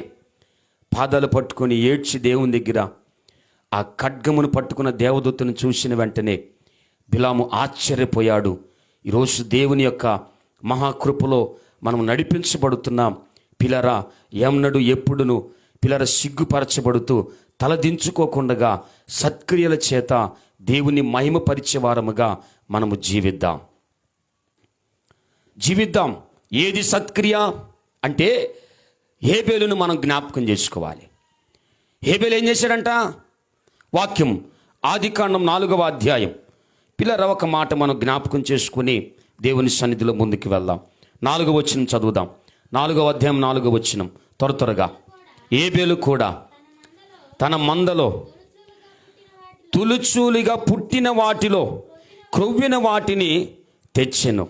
పాదాలు పట్టుకొని ఏడ్చి దేవుని దగ్గర ఆ ఖడ్గమును పట్టుకున్న దేవదూతను చూసిన వెంటనే బిలాము ఆశ్చర్యపోయాడు. ఈరోజు దేవుని యొక్క మహాకృపలో మనం నడిపించబడుతున్నాం. పిల్లరా ఎన్నడు ఎప్పుడును పిల్లర సిగ్గుపరచబడుతూ తలదించుకోకుండా సత్క్రియల చేత దేవుని మహిమపరిచే వారముగా మనము జీవిద్దాం. ఏది సత్క్రియ అంటే హేబేలును మనం జ్ఞాపకం చేసుకోవాలి. హేబేలు ఏం చేశాడంట? వాక్యం ఆదికాండం 4వ అధ్యాయం. పిల్లర ఒక మాట మనం జ్ఞాపకం చేసుకుని దేవుని సన్నిధిలో ముందుకు వెళ్దాం. 4వ వచనం చదువుదాం. 4వ అధ్యాయం 4వ వచనం త్వరగా. హేబేలు కూడా తన మందలో తులుచూలిగా పుట్టిన వాటిలో క్రొవ్విన వాటిని తెచ్చెను.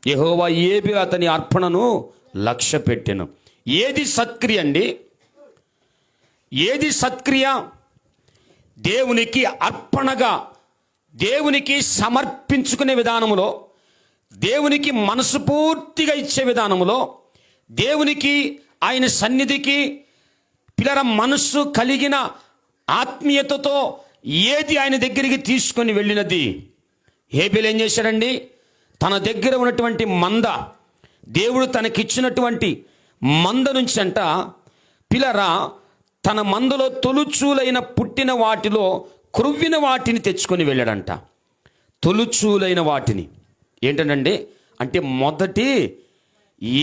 యెహోవా అతని అర్పణను లక్ష్య పెట్టెను. ఏది సత్క్రియ అండి? ఏది సత్క్రియ? దేవునికి అర్పణగా, దేవునికి సమర్పించుకునే విధానములో, దేవునికి మనసు పూర్తిగా ఇచ్చే విధానములో, దేవునికి ఆయన సన్నిధికి పిల్లర మనస్సు కలిగిన ఆత్మీయతతో ఏది ఆయన దగ్గరికి తీసుకొని వెళ్ళినది. హేబేలు ఏం చేశాడండి? తన దగ్గర ఉన్నటువంటి మంద, దేవుడు తనకిచ్చినటువంటి మంద నుంచి అంట పిల్లరా తన మందలో తొలుచూలైన పుట్టిన వాటిలో క్రొవ్విన వాటిని తెచ్చుకొని వెళ్ళాడంట. తొలుచూలైన వాటిని ఏంటంటే, అంటే మొదటి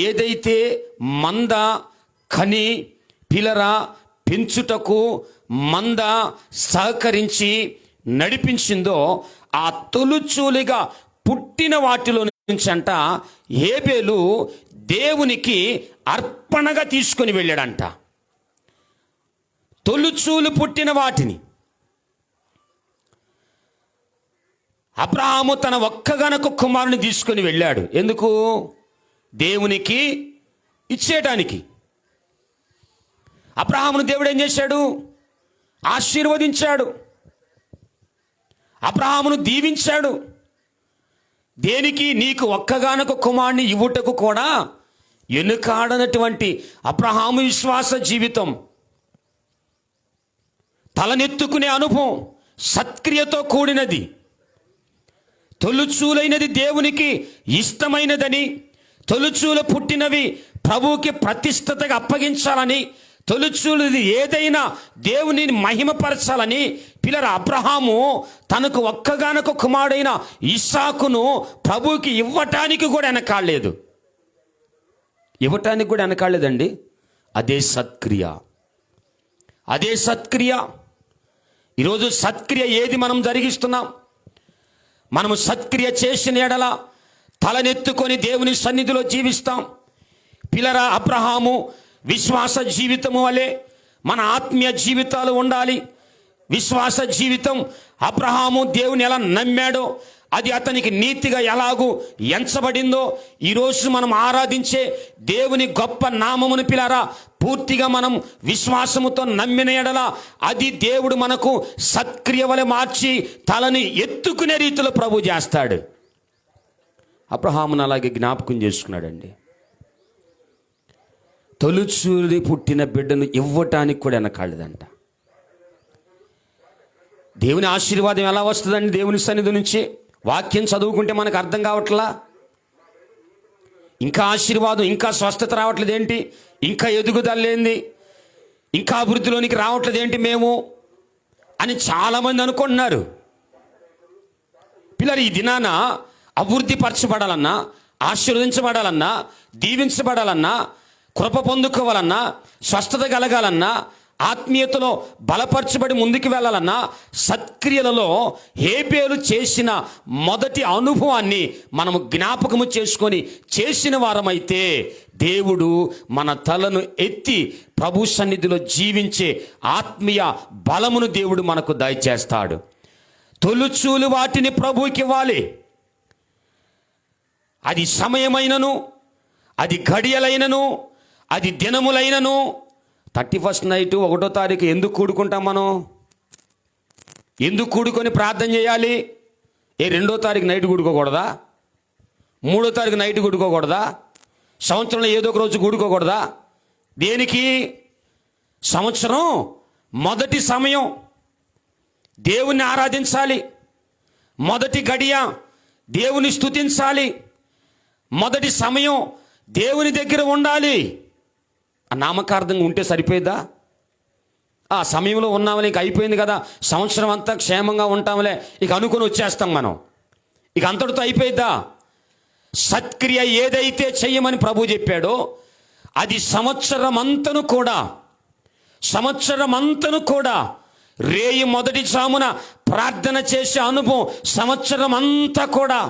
ఏదైతే మంద కని పిల్లరా పెంచుటకు మంద సహకరించి నడిపించిందో ఆ తొలుచూలిగా పుట్టిన వాటిలో నుంచి అంట హేబేలు దేవునికి అర్పణగా తీసుకొని వెళ్ళాడంట. తొలుచూలు పుట్టిన వాటిని అబ్రహాము తన ఒక్కగానొక్క కుమారుని తీసుకొని వెళ్ళాడు. ఎందుకు? దేవునికి ఇచ్చేయడానికి. అబ్రహామును దేవుడు ఏం చేశాడు? ఆశీర్వదించాడు. అబ్రహామును దీవించాడు. దేనికి? నీకు ఒక్కగానొక కుమారుని ఇవ్వుటకు కూడా ఎన్నుకాడనటువంటి అబ్రహాము విశ్వాస జీవితం, తలనెత్తుకునే అనుభవం సత్క్రియతో కూడినది. తొలుచూలైనది దేవునికి ఇష్టమైనదని, తొలుచూలు పుట్టినవి ప్రభువుకి ప్రతిష్టతగా అప్పగించాలని, తొలిచూలుది ఏదైనా దేవునిని మహిమపరచాలని పిల్లల అబ్రహాము తనకు ఒక్కగానొక కుమారుడైన ఇస్సాకును ప్రభువుకి ఇవ్వటానికి కూడా వెనకాడలేదు. ఇవ్వటానికి కూడా వెనకాడలేదండి. అదే సత్క్రియ, అదే సత్క్రియ. ఈరోజు సత్క్రియ ఏది మనం జరిగిస్తున్నాం? మనము సత్క్రియ చేసిన ఎడల తలనెత్తుకొని దేవుని సన్నిధిలో జీవిస్తాం. పిల్లరా, అబ్రహాము విశ్వాస జీవితము వలె మన ఆత్మీయ జీవితాలు ఉండాలి. విశ్వాస జీవితం, అబ్రహాము దేవుని ఎలా నమ్మాడో అది అతనికి నీతిగా ఎలాగూ ఎంచబడిందో, ఈరోజు మనం ఆరాధించే దేవుని గొప్ప నామమును పిల్లరా పూర్తిగా మనం విశ్వాసముతో నమ్మిన ఎడల అది దేవుడు మనకు సత్క్రియ వలె మార్చి తలని ఎత్తుకునే రీతిలో ప్రభు చేస్తాడు. అబ్రహామును అలాగే జ్ఞాపకం చేసుకున్నాడండి. తొలిచూరి పుట్టిన బిడ్డను ఇవ్వటానికి కూడా వెనకాలేదంట. దేవుని ఆశీర్వాదం ఎలా వస్తుందండి? దేవుని సన్నిధి నుంచి వాక్యం చదువుకుంటే మనకు అర్థం కావట్లా. ఇంకా ఆశీర్వాదం, ఇంకా స్వస్థత రావట్లేదు ఏంటి? ఇంకా ఎదుగుదల లేనిది, ఇంకా అభివృద్ధిలోనికి రావట్లేదు ఏంటి మేము అని చాలామంది అనుకుంటున్నారు. పిల్లలు, ఈ దినాన అభివృద్ధి పరచబడాలన్నా, ఆశీర్వదించబడాలన్నా, దీవించబడాలన్నా, కృప పొందుకోవాలన్నా, స్వస్థత కలగాలన్నా, ఆత్మీయతలో బలపరచబడి ముందుకు వెళ్ళాలన్నా సత్క్రియలలో హేబేలు చేసిన మొదటి అనుభవాన్ని మనము జ్ఞాపకము చేసుకొని చేసిన వారమైతే దేవుడు మన తలను ఎత్తి ప్రభు సన్నిధిలో జీవించే ఆత్మీయ బలమును దేవుడు మనకు దయచేస్తాడు. తొలుచూలు వాటిని ప్రభువుకి ఇవ్వాలి. అది సమయమైనను, అది గడియలైనను, అది దినములైనను. 31st నైట్ 1వ తారీఖు ఎందుకు కూడుకుంటాం మనం? ఎందుకు కూడుకొని ప్రార్థన చేయాలి? 2వ తారీఖు నైట్ కూడుకోకూడదా? 3వ తారీఖు నైట్ కూడుకోకూడదా? సంవత్సరంలో ఏదో ఒక రోజు కూడుకోకూడదా? దేనికి? సంవత్సరం మొదటి సమయం దేవుణ్ణి ఆరాధించాలి. మొదటి గడియ దేవుని స్తుతించాలి. మొదటి సమయం దేవుని దగ్గర ఉండాలి. ఆ నామకార్థంగా ఉంటే సరిపోయిద్దా? ఆ సమయంలో ఉన్నామని ఇక అయిపోయింది కదా, సంవత్సరం అంతా క్షేమంగా ఉంటాంలే ఇక అనుకుని వచ్చేస్తాం మనం, ఇక అంతటితో అయిపోయిద్దా? సత్క్రియ ఏదైతే చెయ్యమని ప్రభు చెప్పాడో అది సంవత్సరం అంతను కూడా రేయి మొదటి జామున ప్రార్థన చేసే అనుభవం సంవత్సరం అంతా కూడా.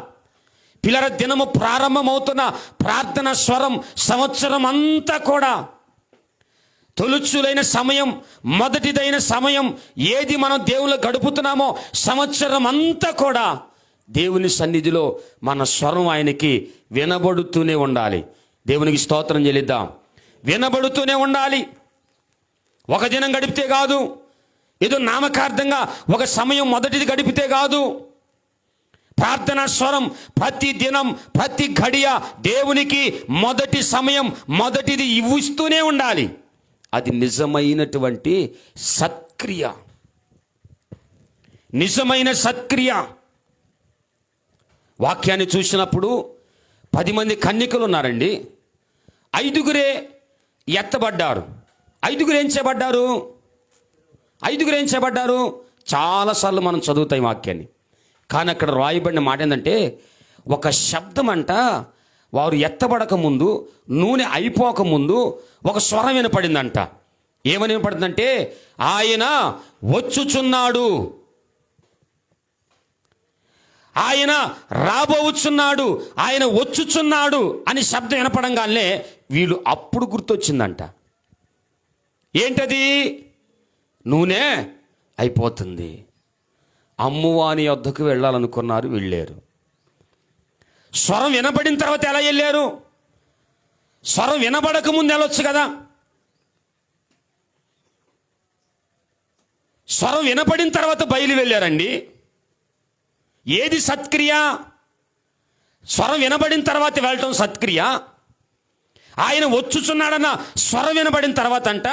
పిల్లల దినము ప్రారంభమవుతున్న ప్రార్థన స్వరం సంవత్సరం అంతా కూడా. తొలుచులైన సమయం, మొదటిదైన సమయం ఏది మనం దేవుళ్ళు గడుపుతున్నామో సంవత్సరం అంతా కూడా దేవుని సన్నిధిలో మన స్వరం ఆయనకి వినబడుతూనే ఉండాలి. దేవునికి స్తోత్రం చెల్లిద్దాం. వినబడుతూనే ఉండాలి. ఒక దినం గడిపితే కాదు, ఏదో నామకార్థంగా ఒక సమయం మొదటిది గడిపితే కాదు. ప్రార్థనా స్వరం ప్రతి దినం, ప్రతి గడియ దేవునికి మొదటి సమయం, మొదటిది ఇవ్విస్తూనే ఉండాలి. అది నిజమైనటువంటి సత్క్రియ, నిజమైన సత్క్రియ. వాక్యాన్ని చూసినప్పుడు 10 మంది కన్యకలు ఉన్నారండి. 5గురే ఎత్తబడ్డారు. 5గురు ఏం చేయబడ్డారు? 5గురు ఏం చేయబడ్డారు? చాలాసార్లు మనం చదువుతాం వాక్యాన్ని. కానీ అక్కడ రాయబడిన మాట ఏంటంటే, ఒక శబ్దం అంట వారు ఎత్తబడక ముందు, నూనె అయిపోక ముందు ఒక స్వరం వినపడిందంట. ఏమని వినపడిందంటే, ఆయన వచ్చుచున్నాడు, ఆయన రాబోచున్నాడు, ఆయన వచ్చుచున్నాడు అని శబ్దం వినపడంగానే వీళ్ళు అప్పుడు గుర్తొచ్చిందంట. ఏంటది? నూనె అయిపోతుంది. అమ్మువాని వద్దకు వెళ్ళాలనుకున్నారు, వెళ్ళారు. స్వరం వినబడిన తర్వాత ఎలా వెళ్ళారు? స్వరం వినబడక ముందు వెళ్ళొచ్చు కదా. స్వరం వినపడిన తర్వాత బయలు వెళ్ళారండి. ఏది సత్క్రియ? స్వరం వినబడిన తర్వాత వెళ్ళటం సత్క్రియ. ఆయన వచ్చుచున్నాడన్న స్వరం వినబడిన తర్వాత అంట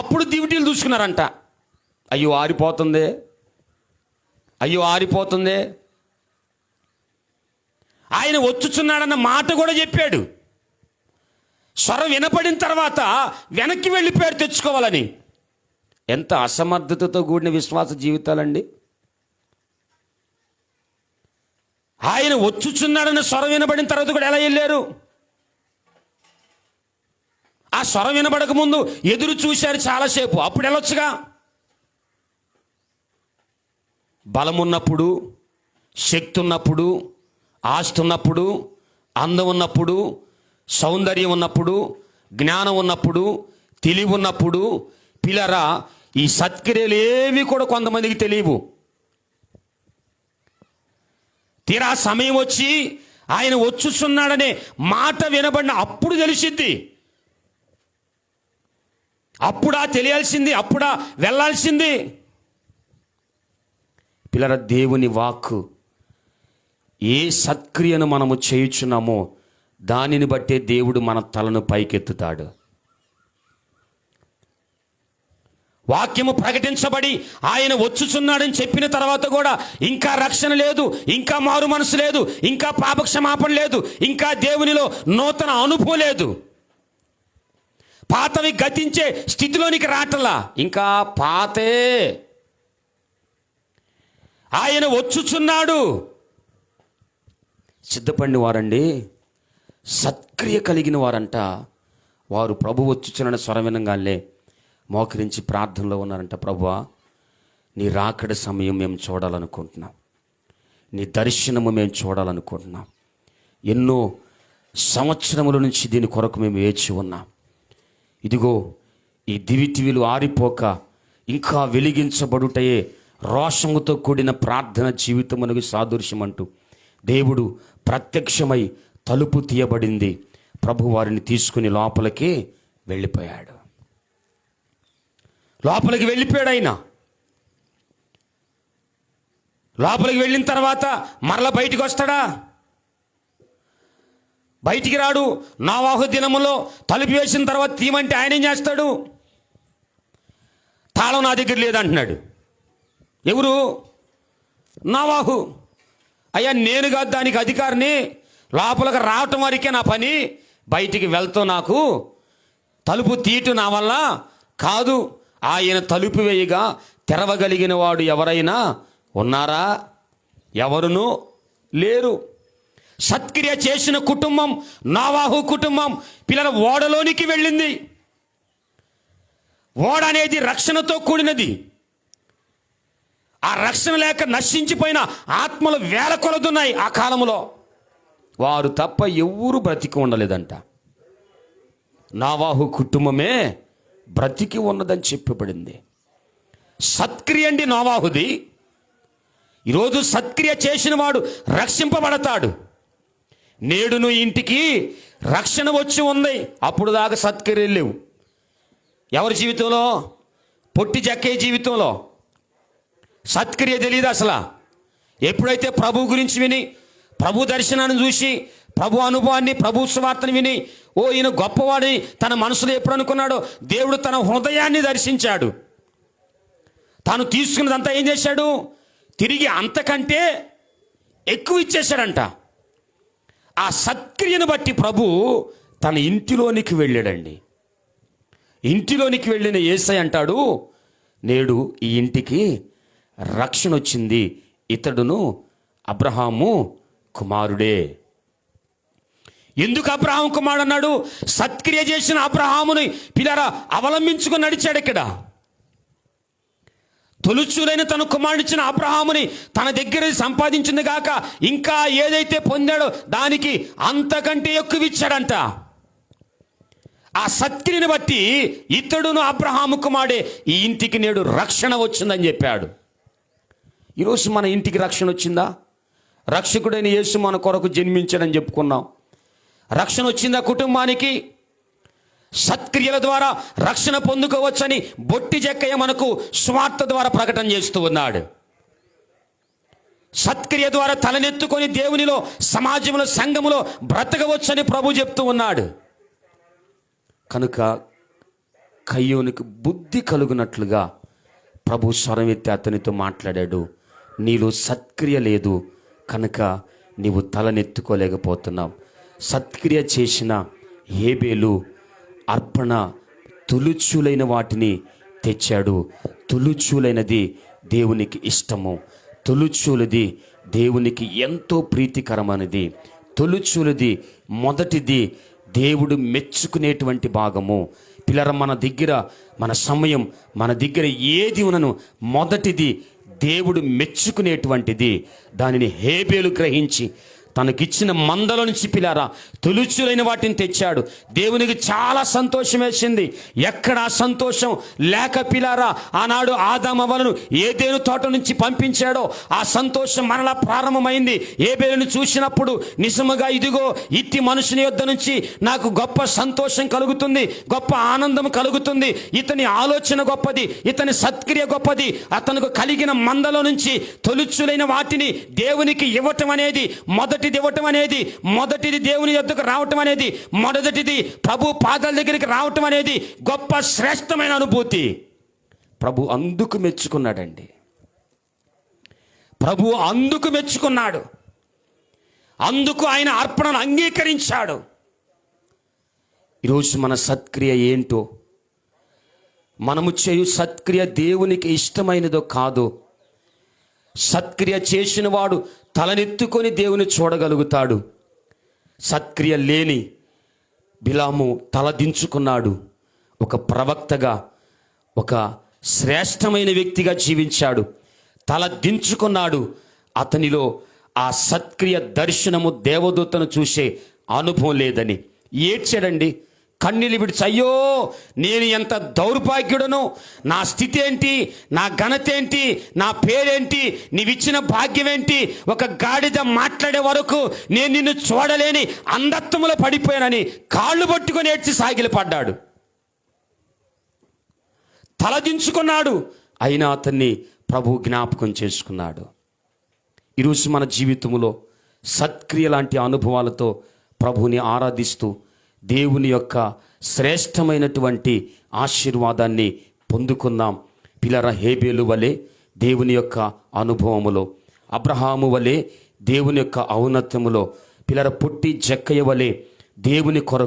అప్పుడు దివిటీలు చూసుకున్నారంట. అయ్యో ఆరిపోతుంది, అయ్యో ఆరిపోతుంది. ఆయన వచ్చుచున్నాడన్న మాట కూడా చెప్పాడు. స్వరం వినపడిన తర్వాత వెనక్కి వెళ్ళి పేరు తెచ్చుకోవాలని. ఎంత అసమర్థతతో కూడిన విశ్వాస జీవితాలండి. ఆయన వచ్చుచున్నాడన్న స్వరం వినబడిన తర్వాత కూడా ఎలా వెళ్ళారు? ఆ స్వరం వినబడక ముందు ఎదురు చూశారు చాలాసేపు, అప్పుడు వెళ్ళొచ్చుగా. బలం ఉన్నప్పుడు, శక్తి ఉన్నప్పుడు, ఆస్తి ఉన్నప్పుడు, అందం ఉన్నప్పుడు, సౌందర్యం ఉన్నప్పుడు, జ్ఞానం ఉన్నప్పుడు, తెలివి ఉన్నప్పుడు, పిల్లరా ఈ సత్క్రియలు ఏవి కూడా కొంతమందికి తెలియవు. తీరా సమయం వచ్చి ఆయన వచ్చుచున్నాడనే మాట వినబడిన అప్పుడు తెలిసిద్ది. అప్పుడా తెలియాల్సింది, అప్పుడా వెళ్ళాల్సింది. పిల్లల దేవుని వాక్కు ఏ సత్క్రియను మనము చేయుచున్నామో దానిని బట్టే దేవుడు మన తలను పైకెత్తుతాడు. వాక్యము ప్రకటించబడి ఆయన వచ్చుచున్నాడని చెప్పిన తర్వాత కూడా ఇంకా రక్షణ లేదు, ఇంకా మారు మనసు లేదు, ఇంకా పాపక్షమాపణ లేదు, ఇంకా దేవునిలో నూతన అనుభవం లేదు, పాతవి గతించే స్థితిలోనికి రాటలా, ఇంకా పాతే. ఆయన వచ్చుచున్నాడు. సిద్ధపడిన వారండి, సత్క్రియ కలిగిన వారంట, వారు ప్రభు వచ్చుచున్న స్వరం వినగానే మోకరించి ప్రార్థనలో ఉన్నారంట. ప్రభువా, నీ రాకడ సమయం మేము చూడాలనుకుంటున్నాం, నీ దర్శనము మేము చూడాలనుకుంటున్నాం. ఎన్నో సంవత్సరముల నుంచి దీని కొరకు మేము వేచి ఉన్నాం. ఇదిగో ఈ దివిటివిలు ఆరిపోక ఇంకా వెలిగించబడుటయే రోషముతో కూడిన ప్రార్థన జీవితమునకు సాదృశ్యం అంటూ దేవుడు ప్రత్యక్షమై తలుపు తీయబడింది. ప్రభు వారిని తీసుకుని లోపలికి వెళ్ళిపోయాడు. లోపలికి వెళ్ళిపోయాడు ఆయన. లోపలికి వెళ్ళిన తర్వాత మరలా బయటికి వస్తాడా? బయటికి రాడు. నోవాహు దినములో తలుపు వేసిన తర్వాత తీయమంటే ఆయన ఏం చేస్తాడు? తాళం నా దగ్గర లేదంటున్నాడు. ఎవరు? నోవాహు. అయ్యా, నేను కాదు దానికి అధికారిని, లోపలికి రావటం వరకే నా పని, బయటికి వెళ్తూ నాకు తలుపు తీయటం నా వల్ల కాదు. ఆయన తలుపు వేయగా తెరవగలిగిన వాడు ఎవరైనా ఉన్నారా? ఎవరునూ లేరు. సత్క్రియ చేసిన కుటుంబం నోవాహు కుటుంబం పిల్లల ఓడలోనికి వెళ్ళింది. ఓడ అనేది రక్షణతో కూడినది. ఆ రక్షణ లేక నశించిపోయిన ఆత్మలు వేల కొలదున్నాయి. ఆ కాలంలో వారు తప్ప ఎవ్వరూ బ్రతికి ఉండలేదంట. నోవాహు కుటుంబమే బ్రతికి ఉన్నదని చెప్పబడింది. సత్క్రియ అండి నోవాహుది. ఈరోజు సత్క్రియ చేసిన వాడు రక్షింపబడతాడు. నేడును ఇంటికి రక్షణ వచ్చి ఉంది. అప్పుడు దాకా సత్క్రియలు లేవు. ఎవరి జీవితంలో? పొట్టి జక్కయ్య జీవితంలో సత్క్రియ తెలియదు అసలు. ఎప్పుడైతే ప్రభు గురించి విని, ప్రభు దర్శనాన్ని చూసి, ప్రభు అనుభవాన్ని, ప్రభు సువార్తను విని, ఓ ఈయన గొప్పవాడిని తన మనసులో ఎప్పుడు అనుకున్నాడో, దేవుడు తన హృదయాన్ని దర్శించాడు. తాను తీసుకున్నదంతా ఏం చేశాడు? తిరిగి అంతకంటే ఎక్కువ ఇచ్చేశాడంట. ఆ సత్క్రియను బట్టి ప్రభు తన ఇంటిలోనికి వెళ్ళాడండి. ఇంటిలోనికి వెళ్ళిన యేసయ్య అంటాడు, నేడు ఈ ఇంటికి రక్షణ వచ్చింది, ఇతడును అబ్రహాము కుమారుడే. ఎందుకు అబ్రహాము కుమారుడు అన్నాడు? సత్క్రియ చేసిన అబ్రహాముని పిల్లరా అవలంబించుకుని నడిచాడు. ఇక్కడ తొలుచూలైన తన కుమారుడిచ్చిన అబ్రహాముని తన దగ్గర సంపాదించింది కాక ఇంకా ఏదైతే పొందాడో దానికి అంతకంటే ఎక్కువ ఇచ్చాడంట. ఆ సత్క్రియని బట్టి ఇతడును అబ్రహాము కుమారుడే, ఈ ఇంటికి నేడు రక్షణ వచ్చిందని చెప్పాడు. ఈరోజు మన ఇంటికి రక్షణ వచ్చిందా? రక్షకుడైన యేసు మన కొరకు జన్మించాడని చెప్పుకున్నాం. రక్షణ వచ్చిందా కుటుంబానికి? సత్క్రియల ద్వారా రక్షణ పొందుకోవచ్చని బొట్టి జక్కయ్య మనకు స్వార్థ ద్వారా ప్రకటన చేస్తూ ఉన్నాడు. సత్క్రియ ద్వారా తలనెత్తుకొని దేవునిలో, సమాజంలో, సంఘములో బ్రతకవచ్చని ప్రభు చెప్తూ ఉన్నాడు. కనుక కయ్యోనికి బుద్ధి కలుగునట్లుగా ప్రభు స్వరం ఎత్తి అతనితో మాట్లాడాడు. నీలో సత్క్రియ లేదు కనుక నీవు తలనెత్తుకోలేకపోతున్నావు. సత్క్రియ చేసిన హేబేలు అర్పణ తులుచూలైన వాటిని తెచ్చాడు. తులుచూలైనది దేవునికి ఇష్టము. తొలుచూలది దేవునికి ఎంతో ప్రీతికరమైనది. తొలుచూలది మొదటిది దేవుడు మెచ్చుకునేటువంటి భాగము. పిల్లర మన సమయం మన దగ్గర ఏది ఉన్నను మొదటిది దేవుడు మెచ్చుకునేటువంటిది. దానిని హేబేలు గ్రహించి తనకిచ్చిన మందల నుంచి పిల్లారా తొలుచులైన వాటిని తెచ్చాడు. దేవునికి చాలా సంతోషం వేసింది. ఎక్కడ ఆ సంతోషం లేక పిల్లారా ఆనాడు ఆదామవ్వలను ఏదేను తోట నుంచి పంపించాడో ఆ సంతోషం మరలా ప్రారంభమైంది. హేబేలును చూసినప్పుడు నిజముగా ఇదిగో ఇట్టి మనుషుని యొద్ద నుంచి నాకు గొప్ప సంతోషం కలుగుతుంది, గొప్ప ఆనందం కలుగుతుంది. ఇతని ఆలోచన గొప్పది, ఇతని సత్క్రియ గొప్పది. అతనికి కలిగిన మందలో నుంచి తొలుచులైన వాటిని దేవునికి ఇవ్వటం అనేది మొదటిది దేవుని యొద్దకు రావటం అనేది, మొదటిది ప్రభు పాదాల దగ్గరికి రావటం అనేది గొప్ప శ్రేష్టమైన అనుభూతి. ప్రభు అందుకు మెచ్చుకున్నాడండి. ప్రభు అందుకు మెచ్చుకున్నాడు. అందుకు ఆయన అర్పణను అంగీకరించాడు. ఈరోజు మన సత్క్రియ ఏంటో, మనము చేయు సత్క్రియ దేవునికి ఇష్టమైనదో కాదో. సత్క్రియ చేసిన వాడు తలనెత్తుకొని దేవుని చూడగలుగుతాడు. సత్క్రియ లేని బిలాము తలదించుకున్నాడు. ఒక ప్రవక్తగా, ఒక శ్రేష్టమైన వ్యక్తిగా జీవించాడు. తలదించుకున్నాడు. అతనిలో ఆ సత్క్రియ దర్శనము, దేవదూతను చూసే అనుభవం లేదని ఏడ్చాడండి. కన్నీళ్ళు విడిచి, అయ్యో నేను ఎంత దౌర్భాగ్యుడను, నా స్థితి ఏంటి, నా ఘనత ఏంటి, నా పేరేంటి, నీవిచ్చిన భాగ్యం ఏంటి, ఒక గాడిద మాట్లాడే వరకు నేను నిన్ను చూడలేని అంధత్వములో పడిపోయానని కాళ్ళు పట్టుకొని ఏడ్చి సాగిలపడ్డాడు. తలదించుకున్నాడు. అయినా అతన్ని ప్రభు జ్ఞాపకం చేసుకున్నాడు. ఈరోజు మన జీవితంలో సత్క్రియ లాంటి అనుభవాలతో ప్రభువుని ఆరాధిస్తూ దేవుని యొక్క శ్రేష్టమైనటువంటి ఆశీర్వాదాన్ని పొందుకుందాం. పిల్లర హేబేలు వలె దేవుని యొక్క అనుభవములో, అబ్రహాము వలె దేవుని యొక్క ఔన్నత్యములో, పిల్లర పుట్టి జక్కయ్య వలె దేవుని కొరకు